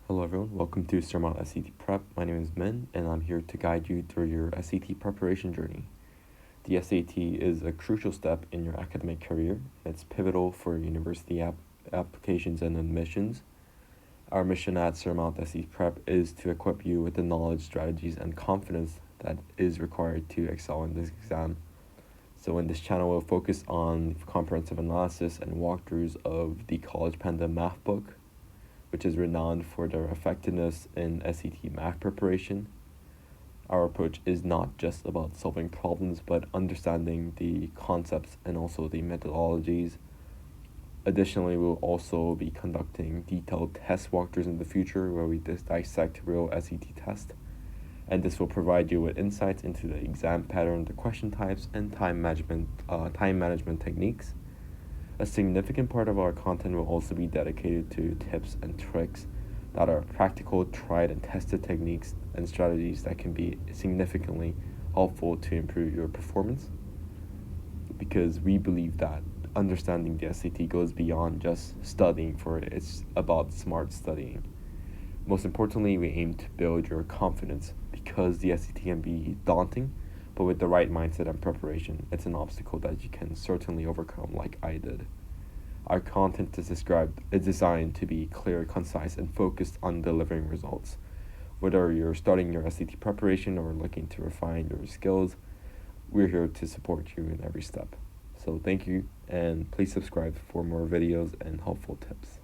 Hello everyone, welcome to Surmount SAT Prep. My name is Min and I'm here to guide you through your SAT preparation journey. The SAT is a crucial step in your academic career. It's pivotal for university applications and admissions. Our mission at Surmount SAT Prep is to equip you with the knowledge, strategies, and confidence that is required to excel in this exam. So in this channel, we'll focus on comprehensive analysis and walkthroughs of the College Panda math book, which is renowned for their effectiveness in SAT math preparation. Our approach is not just about solving problems, but understanding the concepts and also the methodologies. Additionally, we'll also be conducting detailed test walkthroughs in the future where we dissect real SAT tests. And this will provide you with insights into the exam pattern, the question types, and time management techniques. A significant part of our content will also be dedicated to tips and tricks that are practical, tried, and tested techniques and strategies that can be significantly helpful to improve your performance. Because we believe that understanding the SAT goes beyond just studying for it, it's about smart studying. Most importantly, we aim to build your confidence because the SAT can be daunting, but with the right mindset and preparation, it's an obstacle that you can certainly overcome like I did. Our content is designed to be clear, concise, and focused on delivering results. Whether you're starting your SAT preparation or looking to refine your skills, we're here to support you in every step. So thank you, and please subscribe for more videos and helpful tips.